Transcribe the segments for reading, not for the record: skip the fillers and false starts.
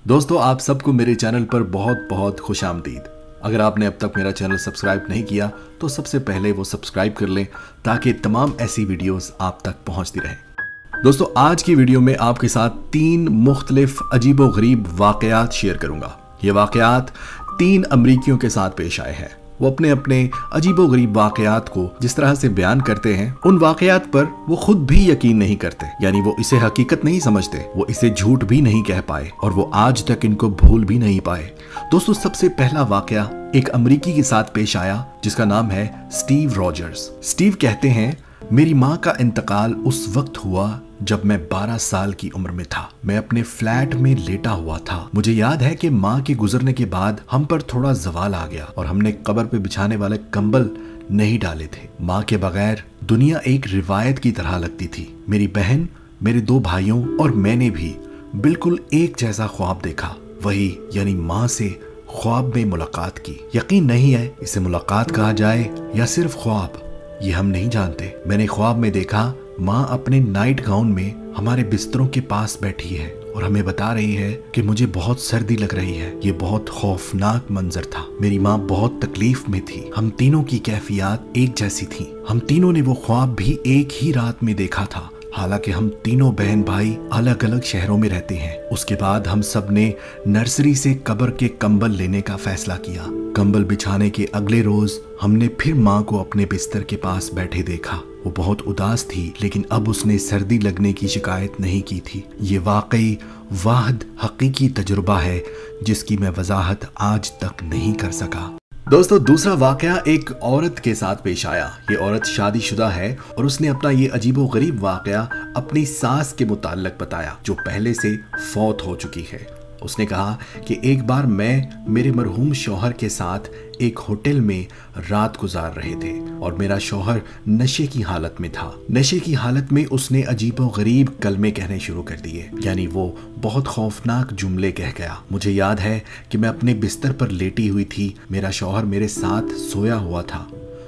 दोस्तों, आप सबको मेरे चैनल पर बहुत बहुत खुश आमदीद। अगर आपने अब तक मेरा चैनल सब्सक्राइब नहीं किया तो सबसे पहले वो सब्सक्राइब कर लें ताकि तमाम ऐसी वीडियोस आप तक पहुंचती रहें। दोस्तों, आज की वीडियो में आपके साथ 3 मुख्तलिफ अजीबोगरीब वाक़यात शेयर करूंगा। ये वाक़यात 3 अमरीकियों के साथ पेश आए हैं। वो अपने अपने अजीबोगरीब वाक़यात को जिस तरह से बयान करते हैं, उन वाक़यात पर वो खुद भी यकीन नहीं करते, यानी वो इसे हकीकत नहीं समझते, वो इसे झूठ भी नहीं कह पाए और वो आज तक इनको भूल भी नहीं पाए। दोस्तों, सबसे पहला वाक़या एक अमरीकी के साथ पेश आया जिसका नाम है स्टीव रॉजर्स। स्टीव कहते हैं, मेरी माँ का इंतकाल उस वक्त हुआ जब मैं 12 साल की उम्र में था। मैं अपने फ्लैट में लेटा हुआ था। मुझे याद है कि माँ के गुजरने के बाद हम पर थोड़ा जवाल आ गया और हमने कब्र पे बिछाने वाले कंबल नहीं डाले थे। माँ के बगैर दुनिया एक रिवायत की तरह लगती थी। मेरी बहन, मेरे 2 भाइयों और मैंने भी बिल्कुल एक जैसा ख्वाब देखा, वही यानी माँ से ख्वाब में मुलाकात की। यकीन नहीं है इसे मुलाकात कहा जाए या सिर्फ ख्वाब, ये हम नहीं जानते। मैंने ख्वाब में देखा माँ अपने नाइट गाउन में हमारे बिस्तरों के पास बैठी है और हमें बता रही है कि मुझे बहुत सर्दी लग रही है। ये बहुत खौफनाक मंजर था। मेरी माँ बहुत तकलीफ में थी। हम तीनों की कैफियत एक जैसी थी। हम तीनों ने वो ख्वाब भी एक ही रात में देखा था, हालांकि हम तीनों बहन भाई अलग अलग शहरों में रहते हैं। उसके बाद हम सब ने नर्सरी से कब्र के कंबल लेने का फैसला किया। कंबल बिछाने के अगले रोज हमने फिर माँ को अपने बिस्तर के पास बैठे देखा। वो बहुत उदास थी, लेकिन अब उसने सर्दी लगने की शिकायत नहीं की थी। ये वाकई वाहिद हकीकी तजुर्बा है जिसकी मैं वजाहत आज तक नहीं कर सका। दोस्तों, दूसरा वाकया एक औरत के साथ पेश आया। ये औरत शादीशुदा है और उसने अपना ये अजीबोगरीब वाकया अपनी सास के मुताल्लिक बताया जो पहले से फौत हो चुकी है। उसने कहा कि एक बार मैं मेरे मरहूम शौहर के साथ एक होटल में रात गुजार रहे थे और मेरा शौहर नशे की हालत में था। नशे की हालत में उसने अजीबोगरीब कलमे कहने शुरू कर दिए, यानी वो बहुत खौफनाक जुमले कह गया। मुझे याद है कि मैं अपने बिस्तर पर लेटी हुई थी। मेरा शौहर मेरे साथ सोया हुआ था।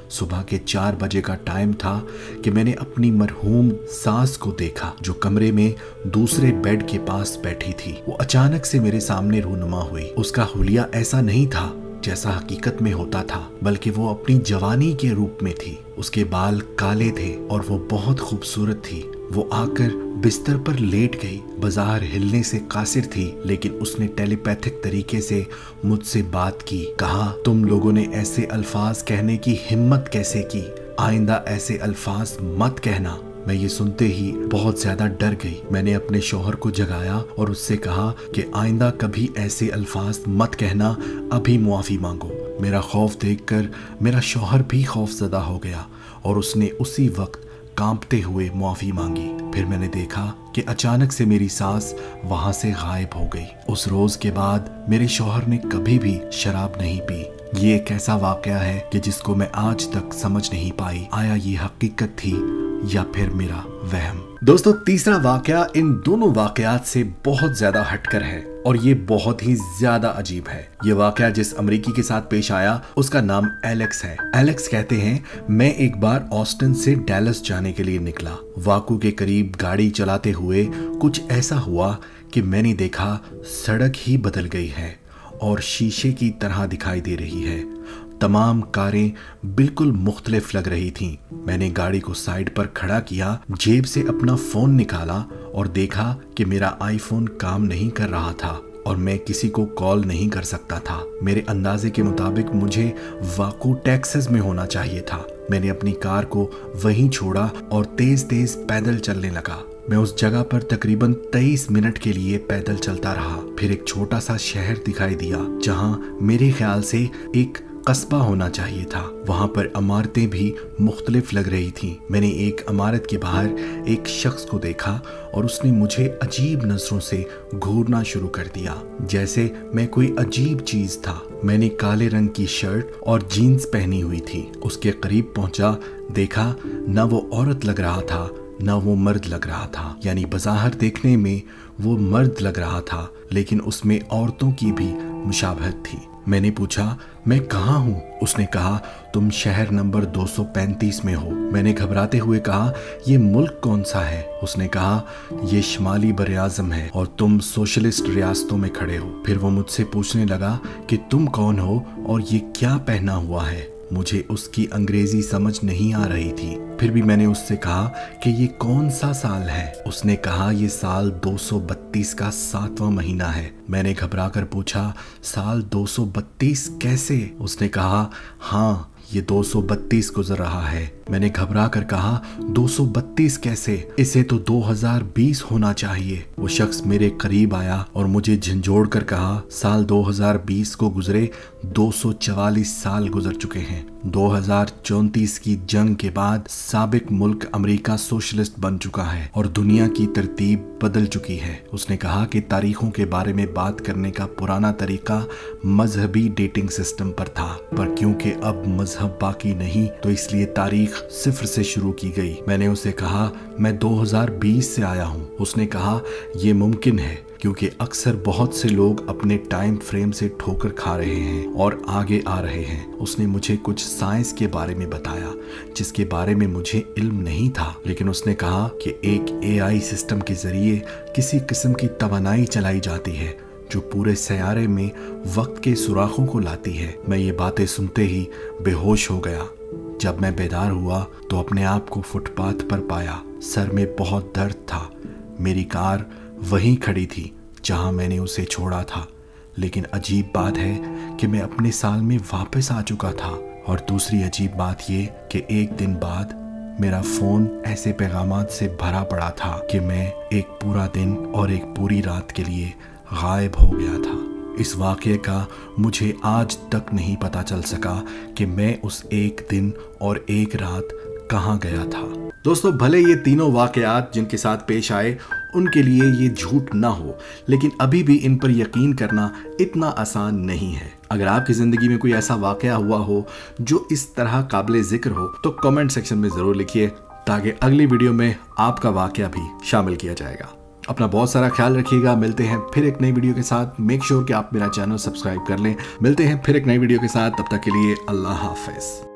सुबह के 4 बजे का टाइम था कि मैंने अपनी मरहूम सास को देखा जो कमरे में दूसरे बेड के पास बैठी थी। वो अचानक से मेरे सामने रूनुमा हुई। उसका हुलिया ऐसा नहीं था जैसा हकीकत में होता था, बल्कि वो अपनी जवानी के रूप में थी। उसके बाल काले थे और वो बहुत खूबसूरत थी। वो आकर बिस्तर पर लेट गई। बाजार हिलने से कासिर थी, लेकिन उसने टेलीपैथिक तरीके से मुझसे बात की। कहा, तुम लोगों ने ऐसे अल्फाज कहने की हिम्मत कैसे की? आइंदा ऐसे अल्फाज मत कहना। मैं ये सुनते ही बहुत ज्यादा डर गई। मैंने अपने शौहर को जगाया और उससे कहा कि आइंदा कभी ऐसे अल्फाज मत कहना, अभी मुआफी मांगो। मेरा खौफ देखकर मेरा शौहर भी खौफजदा हो गया और उसने उसी वक्त कांपते हुए मुआफी मांगी। फिर मैंने देखा कि अचानक से मेरी सास वहां से गायब हो गई। उस रोज के बाद मेरे शौहर ने कभी भी शराब नहीं पी। ये एक ऐसा वाकया है कि जिसको मैं आज तक समझ नहीं पाई, आया ये हकीकत थी या फिर मेरा वहम। दोस्तों, तीसरा वाकया इन दोनों वाकयात से बहुत ज्यादा हटकर है और ये बहुत ही ज्यादा अजीब है। ये वाकया जिस अमरीकी के साथ पेश आया उसका नाम एलेक्स है। एलेक्स कहते हैं, मैं एक बार ऑस्टिन से डैलस जाने के लिए निकला। वाकू के करीब गाड़ी चलाते हुए कुछ ऐसा हुआ कि मैंने देखा सड़क ही बदल गई है और शीशे की तरह दिखाई दे रही है। तमाम कारें बिल्कुल मुख्तलिफ लग रही थीं। मैंने गाड़ी को साइड पर खड़ा किया, जेब से अपना फोन निकाला और देखा कि मेरा आईफोन काम नहीं कर रहा था और मैं किसी को कॉल नहीं कर सकता था। मेरे अंदाजे के मुताबिक मुझे वाकू टेक्सास में होना चाहिए था। मैंने अपनी कार को वहीं छोड़ा और तेज तेज पैदल चलने लगा। मैं उस जगह पर तकरीबन 23 मिनट के लिए पैदल चलता रहा। फिर एक छोटा सा शहर दिखाई दिया जहां मेरे ख्याल से एक कस्बा होना चाहिए था। वहां पर इमारतें भी मुख्तलिफ लग रही थीं। मैंने एक इमारत के बाहर एक शख्स को देखा और उसने मुझे अजीब नजरों से घूरना शुरू कर दिया, जैसे मैं कोई अजीब चीज था। मैंने काले रंग की शर्ट और जीन्स पहनी हुई थी। उसके करीब पहुंचा, देखा न वो औरत लग रहा था न वो मर्द लग रहा था। यानी बज़ाहिर देखने में वो मर्द लग रहा था, लेकिन उसमें औरतों की भी मुशाबहत थी। मैंने पूछा, मैं कहाँ हूँ? उसने कहा, तुम शहर नंबर 235 में हो। मैंने घबराते हुए कहा, ये मुल्क कौन सा है? उसने कहा, ये शुमाली बर-ए-आज़म है और तुम सोशलिस्ट रियासतों में खड़े हो। फिर वो मुझसे पूछने लगा कि तुम कौन हो और ये क्या पहना हुआ है। मुझे उसकी अंग्रेजी समझ नहीं आ रही थी। फिर भी मैंने उससे कहा कि ये कौन सा साल है? उसने कहा, ये साल 232 का 7वां महीना है। मैंने घबरा कर पूछा, साल 232 कैसे? उसने कहा, हाँ, ये 232 गुजर रहा है। मैंने घबरा कर कहा, 232 कैसे? इसे तो 2020 होना चाहिए। वो शख्स मेरे करीब आया और मुझे झंझोड़ कर कहा, साल 2020 को गुजरे 244 साल गुजर चुके हैं। 2034 की जंग के बाद साबिक मुल्क अमेरिका सोशलिस्ट बन चुका है और दुनिया की तरतीब बदल चुकी है। उसने कहा कि तारीखों के बारे में बात करने का पुराना तरीका मजहबी डेटिंग सिस्टम पर था, पर क्योंकि अब मजहब बाकी नहीं तो इसलिए तारीख सिफर से शुरू की गई। मैंने उसे कहा, मैं 2020 से आया हूँ। उसने कहा, यह मुमकिन है क्योंकि अक्सर बहुत से लोग अपने टाइम फ्रेम से ठोकर खा रहे हैं और आगे आ रहे हैं। उसने मुझे कुछ साइंस के बारे में बताया जिसके बारे में मुझे इल्म नहीं था, लेकिन उसने कहा कि एक AI सिस्टम के जरिए किसी किस्म की तवानाई चलाई जाती है जो पूरे सैयारे में वक्त के सुराखों को लाती है। मैं ये बातें सुनते ही बेहोश हो गया। जब मैं बेदार हुआ तो अपने आप को फुटपाथ पर पाया। सर में बहुत दर्द था। मेरी कार वहीं खड़ी थी जहां मैंने उसे छोड़ा था, लेकिन अजीब बात है कि मैं अपने साल में वापस आ चुका था। और दूसरी अजीब बात ये कि एक दिन बाद मेरा फोन ऐसे पैगामात से भरा पड़ा था कि मैं एक पूरा दिन और एक पूरी रात के लिए गायब हो गया था। इस वाक़े का मुझे आज तक नहीं पता चल सका कि मैं उस एक दिन और एक रात कहाँ गया था। दोस्तों, भले ये तीनों वाक़यात जिनके साथ पेश आए उनके लिए ये झूठ ना हो, लेकिन अभी भी इन पर यकीन करना इतना आसान नहीं है। अगर आपकी ज़िंदगी में कोई ऐसा वाक़या हुआ हो जो इस तरह काबिल ज़िक्र हो तो कमेंट सेक्शन में ज़रूर लिखिए, ताकि अगली वीडियो में आपका वाक़या भी शामिल किया जाएगा। अपना बहुत सारा ख्याल रखिएगा। मिलते हैं फिर एक नई वीडियो के साथ। मेक श्योर कि आप मेरा चैनल सब्सक्राइब कर लें। मिलते हैं फिर एक नई वीडियो के साथ। तब तक के लिए अल्लाह हाफ़िज़।